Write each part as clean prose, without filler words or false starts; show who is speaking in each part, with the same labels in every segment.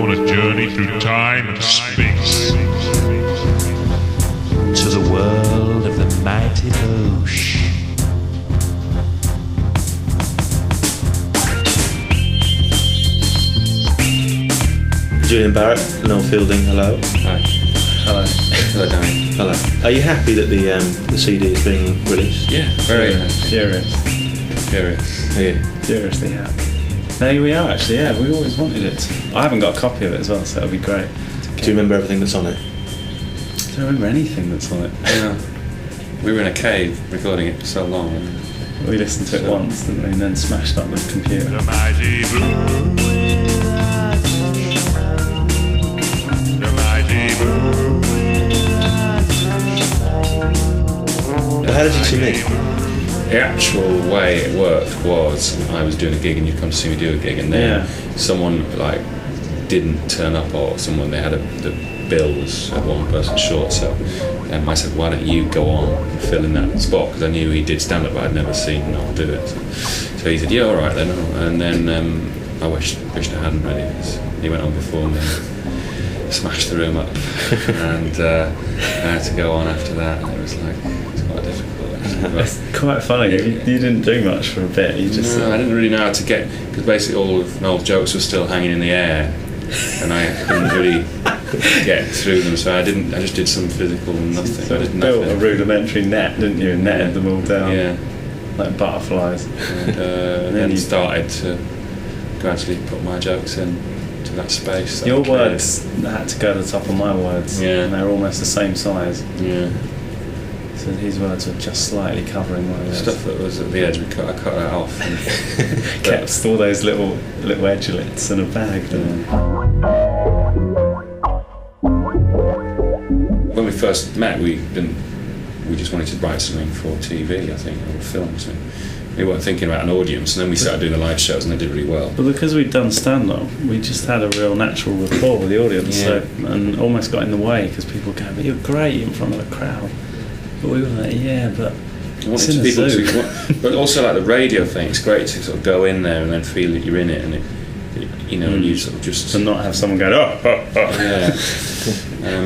Speaker 1: on a journey through time and space.
Speaker 2: To the world of the mighty boosh.
Speaker 3: Julian Barrett, Noel Fielding, hello.
Speaker 4: Hi.
Speaker 5: Hello.
Speaker 4: Hello, Danny.
Speaker 3: Hello. Are you happy that the CD is being released?
Speaker 4: Yeah, very
Speaker 5: Furious.
Speaker 4: Furious.
Speaker 3: Are you?
Speaker 5: Furiously happy. There we are, actually, yeah, we always wanted it. I haven't got a copy of it as well, so it'll be great.
Speaker 3: Do you remember everything that's on it?
Speaker 5: I don't remember anything that's on it.
Speaker 4: Yeah. We were in a cave recording it for so long.
Speaker 5: We listened to it once, didn't we, and then smashed up the computer.
Speaker 1: The mighty boosh. The mighty boosh.
Speaker 3: How did you two meet?
Speaker 4: The actual way it worked was I was doing a gig and you'd come to see me do a gig, and then someone like didn't turn up, or someone they had the bill was one person short, so I said, why don't you go on and fill in that spot, because I knew he did stand up but I'd never seen Noel do it, so he said, yeah, alright then. And then I wished I hadn't really, because he went on before me and smashed the room up and I had to go on after that, and it was like, it's quite difficult.
Speaker 5: It's quite funny, you didn't do much for a bit, you just...
Speaker 4: No, I didn't really know how to get, because basically all of Noel's jokes were still hanging in the air and I couldn't really get through them, so I just did some physical nothing.
Speaker 5: So
Speaker 4: I did
Speaker 5: built
Speaker 4: nothing.
Speaker 5: a rudimentary net, didn't you, and netted them all down, like butterflies.
Speaker 4: And then started to gradually put my jokes in to that space. That
Speaker 5: Your words had to go to the top of my words, and they're almost the same size.
Speaker 4: Yeah.
Speaker 5: So his words were just slightly covering my words.
Speaker 4: Stuff that was at the edge, I cut that off. And
Speaker 5: kept all those little edgelets in a bag, didn't it?
Speaker 4: When we first met, we just wanted to write something for TV, I think, or film something. We weren't thinking about an audience, and then we started doing the live shows, and they did really well.
Speaker 5: But because we'd done stand-up, we just had a real natural rapport with the audience, and almost got in the way, because people go, but you're great in front of a crowd. But we were like, but it's in a zoo.
Speaker 4: But also like the radio thing, it's great to sort of go in there and then feel that you're in it, and and you sort of just...
Speaker 5: To not have someone going, oh.
Speaker 4: Yeah.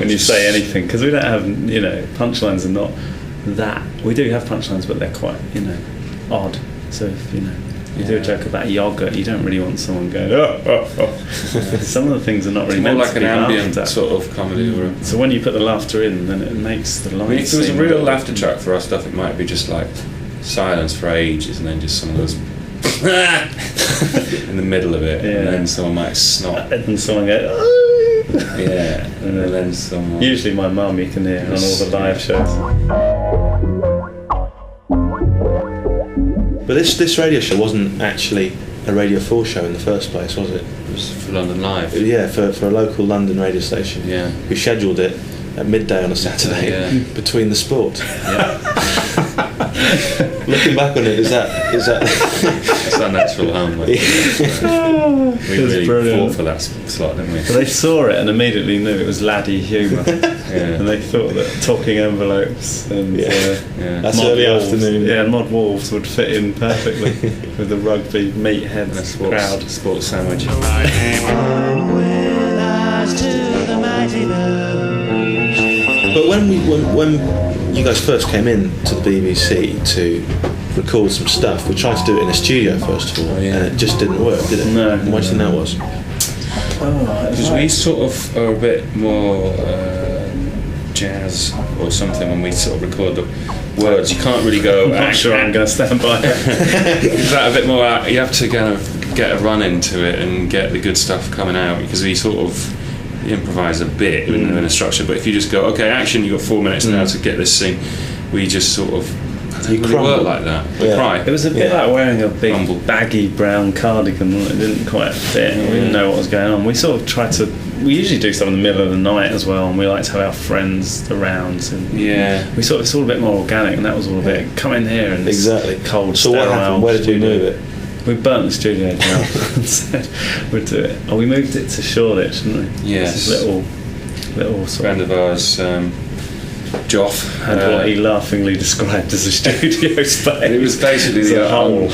Speaker 5: When you say anything, because we don't have, punchlines are not that. We do have punchlines, but they're quite, odd. So if, you do a joke about yogurt, you don't really want someone going, oh. Some of the things are not really meant to be laughed at.
Speaker 4: More like an ambient sort of comedy.
Speaker 5: So when you put the laughter in, then it makes the line.
Speaker 4: If there was a real laughter track for our stuff, it might be just like silence for ages, and then just someone goes in the middle of it, and then someone might snot,
Speaker 5: and someone goes,
Speaker 4: and then someone.
Speaker 5: Usually my mum, you can hear on all the live shows.
Speaker 3: But this radio show wasn't actually a Radio 4 show in the first place, was it?
Speaker 4: It was for London Live.
Speaker 3: Yeah, for a local London radio station.
Speaker 4: Yeah.
Speaker 3: We scheduled it at midday on a Saturday between the sport.
Speaker 4: Yeah.
Speaker 3: Looking back on it, is that?
Speaker 4: It's our natural home. We really fought for that slot, didn't we?
Speaker 5: But they saw it and immediately knew it was laddie humour. And they thought that talking envelopes and
Speaker 3: that's early afternoon.
Speaker 5: Yeah, Mod Wolves would fit in perfectly with the rugby meathead crowd.
Speaker 4: Sports sandwich.
Speaker 3: But when you guys first came in to the BBC to record some stuff, we tried to do it in a studio first of all, and it just didn't work, did it?
Speaker 5: No.
Speaker 3: Why do you think that was?
Speaker 4: Because we sort of are a bit more jazz or something when we sort of record the words. You can't really go.
Speaker 5: I'm not sure I'm going to stand by it.
Speaker 4: Is that a bit more? You have to kind of get a run into it and get the good stuff coming out, because we sort of improvise a bit in a structure. But if you just go, okay, action, you've got 4 minutes now to get this scene, we just sort of. It really work like that. Cry.
Speaker 5: It was a bit like wearing a big baggy brown cardigan. It didn't quite fit. We didn't know what was going on. We sort of tried to. We usually do stuff in the middle of the night as well, and we like to have our friends around. And we sort of, it's all a bit more organic, and that was all a bit. Come in here and cold.
Speaker 3: So what happened? Where did you move it?
Speaker 5: We burnt the studio down and said we'd do it. Oh, we moved it to Shoreditch, didn't we?
Speaker 4: Yes.
Speaker 5: Little sort
Speaker 4: friend of ours. Joff.
Speaker 5: And what he laughingly described as a studio space.
Speaker 4: It was basically
Speaker 5: It's
Speaker 4: the
Speaker 5: a hole.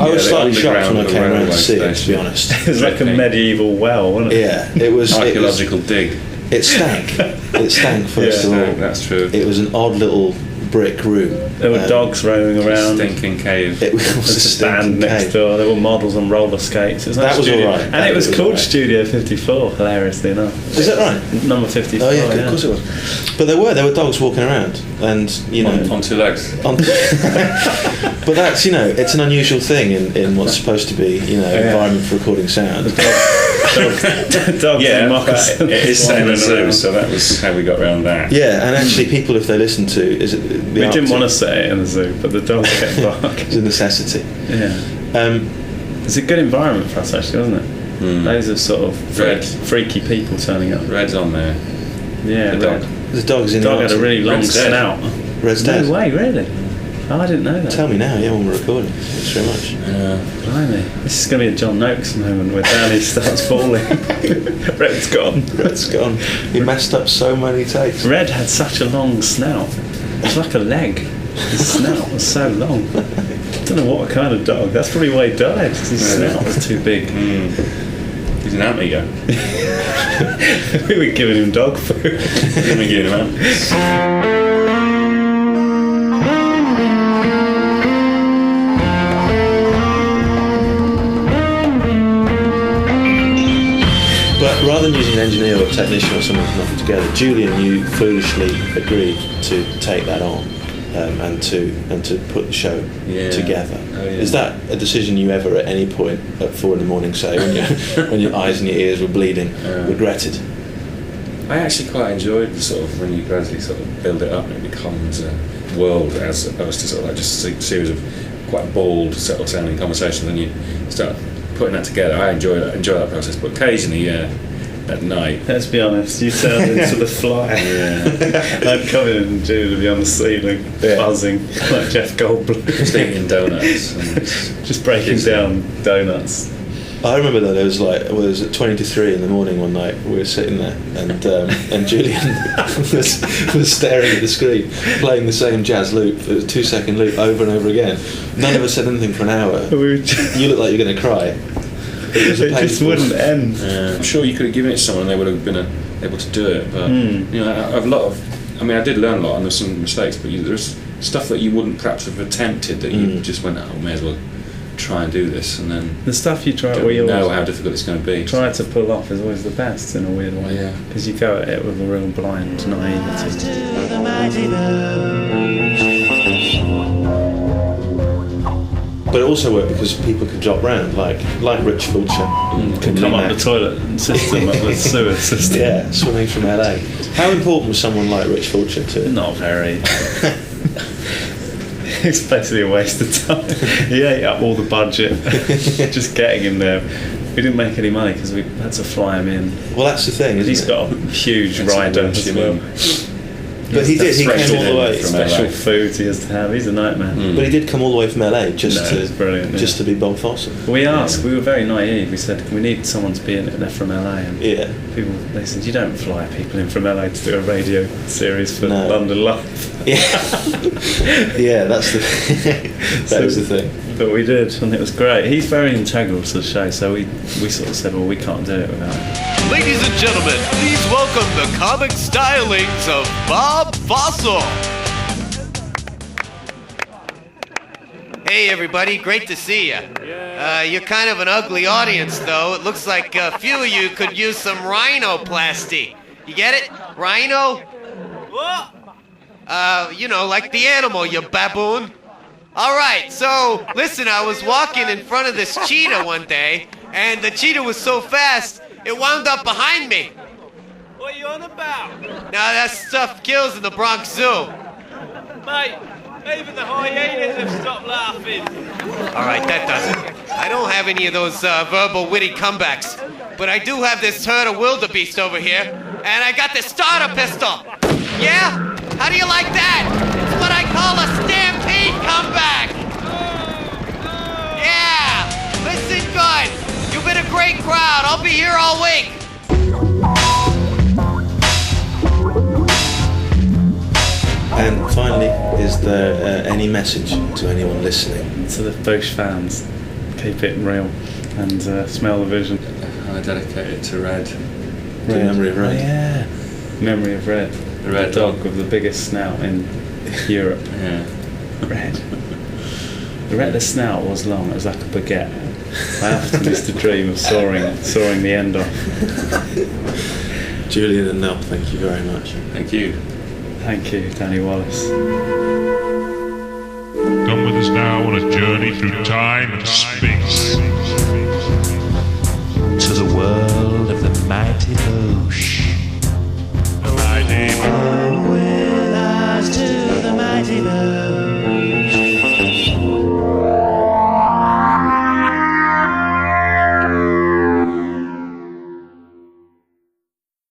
Speaker 3: I was slightly shocked when I came around to
Speaker 4: railway
Speaker 3: see it, to be
Speaker 4: station.
Speaker 3: honest.
Speaker 5: It was like a medieval well, wasn't it?
Speaker 3: Yeah, it was.
Speaker 4: Archaeological dig.
Speaker 3: It stank. It stank first of all.
Speaker 4: That's true.
Speaker 3: It was an odd little brick room.
Speaker 5: There were dogs roaming around.
Speaker 4: Stinking cave.
Speaker 3: It was a
Speaker 5: There's a stand
Speaker 3: stinking
Speaker 5: next
Speaker 3: cave.
Speaker 5: door. There were models on roller skates. It was
Speaker 3: That was
Speaker 5: studio.
Speaker 3: all right.
Speaker 5: And
Speaker 3: That
Speaker 5: it was
Speaker 3: was
Speaker 5: called
Speaker 3: all right.
Speaker 5: Studio 54, hilariously enough.
Speaker 3: Is that right?
Speaker 5: Number 54.
Speaker 3: Oh yeah, of course it was. But there were dogs walking around, and you know,
Speaker 4: on two legs.
Speaker 3: but that's it's an unusual thing in what's supposed to be environment for recording sound.
Speaker 5: Dogs
Speaker 4: Yeah,
Speaker 5: and
Speaker 4: but
Speaker 5: moccasins.
Speaker 4: it is set in a
Speaker 5: wandering
Speaker 4: zoo,
Speaker 5: around.
Speaker 4: so that was how we got around that.
Speaker 3: Yeah, and actually, people if they listen to
Speaker 5: We didn't want to set it in the zoo, but the dogs kept barking.
Speaker 3: It's a necessity.
Speaker 5: Yeah. It's a good environment for us, actually, wasn't it? Those are sort of freaky people turning up.
Speaker 4: Red's on there.
Speaker 5: Yeah,
Speaker 4: The dog.
Speaker 3: The dog's in
Speaker 5: The dog
Speaker 3: the
Speaker 5: had a really long
Speaker 4: Red's dead.
Speaker 5: snout.
Speaker 3: Red's dead.
Speaker 5: No way, really? Oh, I didn't know that.
Speaker 3: Tell me now, when we're recording. Thanks very much.
Speaker 5: Blimey. This is going to be a John Noakes moment where Danny starts falling. Red's gone.
Speaker 3: Red's gone. He messed up so many takes.
Speaker 5: Red had such a long snout. It was like a leg. His snout was so long. I don't know what kind of dog. That's probably why he died, because his snout was too big.
Speaker 4: He's an amigo.
Speaker 5: We were giving him dog food.
Speaker 4: Giving him out.
Speaker 3: But rather than using an engineer or a technician or someone to knock it together, Julian, you foolishly agreed to take that on and to put the show together.
Speaker 4: Oh, yeah.
Speaker 3: Is that a decision you ever, at any point at 4 a.m, say when your eyes and your ears were bleeding, regretted?
Speaker 4: I actually quite enjoyed the sort of when you gradually sort of build it up and it becomes a world as opposed to sort of like just a series of quite bald, settled sounding conversations, and you start putting that together. I enjoy that process, but occasionally, at night.
Speaker 5: Let's be honest, you turned into the fly. I'd come in and Jude would be on the ceiling, buzzing like Jeff Goldblum.
Speaker 4: Just eating donuts.
Speaker 5: Just breaking down donuts.
Speaker 3: I remember that it was at 20 to 3 in the morning one night. We were sitting there, and Julian was staring at the screen, playing the same jazz loop. It was a 2-second loop over and over again. None of us said anything for an hour. You looked like you were going to cry. It
Speaker 5: just wouldn't end.
Speaker 4: I'm sure you could have given it to someone and they would have been able to do it. But I did learn a lot, and there's some mistakes. But there's stuff that you wouldn't perhaps have attempted that you just went, may as well try and do this, and then
Speaker 5: the stuff you try,
Speaker 4: don't know how difficult it's going to be.
Speaker 5: Try to pull off is always the best in a weird way.
Speaker 4: Yeah.
Speaker 5: Because you go at it with a real blind naivety.
Speaker 3: But it also worked because people could drop round, like Rich Fulcher.
Speaker 5: Could come up the toilet system, up the sewer system.
Speaker 3: Yeah, swimming from LA. How important was someone like Rich Fulcher to it?
Speaker 5: Not very. It's basically a waste of time. He ate up all the budget just getting him there. We didn't make any money because we had to fly him in.
Speaker 3: Well, that's the thing.
Speaker 5: He's got a huge rider as well.
Speaker 3: But he did. He came all the way.
Speaker 5: Special foods he has to have. He's a nightmare.
Speaker 3: But he did come all the way from LA just
Speaker 5: to
Speaker 3: be Bob Fosse.
Speaker 5: We asked. We were very naive. We said we need someone to be in it. They're from LA. And people, they said you don't fly people in from LA to do a radio series for London Live.
Speaker 3: Yeah, that's that was the thing.
Speaker 5: But we did, and it was great. He's very integral to the show, so we sort of said, well, we can't do it without him.
Speaker 6: Ladies and gentlemen, please welcome the comic stylings of Bob Fosse. Hey everybody, great to see you. You're kind of an ugly audience though. It looks like a few of you could use some rhinoplasty. You get it? Rhino? What? Like the animal, you baboon. Alright, so listen, I was walking in front of this cheetah one day, and the cheetah was so fast, it wound up behind me.
Speaker 7: What are you on about?
Speaker 6: Now that stuff kills in the Bronx Zoo.
Speaker 7: Mate, even the hyenas have stopped laughing.
Speaker 6: Alright, that does it. I don't have any of those verbal witty comebacks, but I do have this herd of wildebeest over here, and I got this starter pistol. Yeah? How do you like that? It's what I call a stampede comeback. Yeah, listen good. You've been a great crowd. I'll be here all week.
Speaker 3: And finally, is there any message to anyone listening?
Speaker 5: To the Boosh fans, keep it real and smell the vision.
Speaker 4: I dedicate it to Red.
Speaker 3: To memory of Red.
Speaker 5: Oh, yeah. Memory of Red.
Speaker 4: The red
Speaker 5: dog with the biggest snout in Europe.
Speaker 4: Yeah.
Speaker 5: Red. The snout was long, it was like a baguette. I often used to dream of sawing the end off.
Speaker 3: Julian and Nell, thank you very much.
Speaker 4: Thank you.
Speaker 5: Thank you, Danny Wallace.
Speaker 1: Come with us now on a journey through time and space.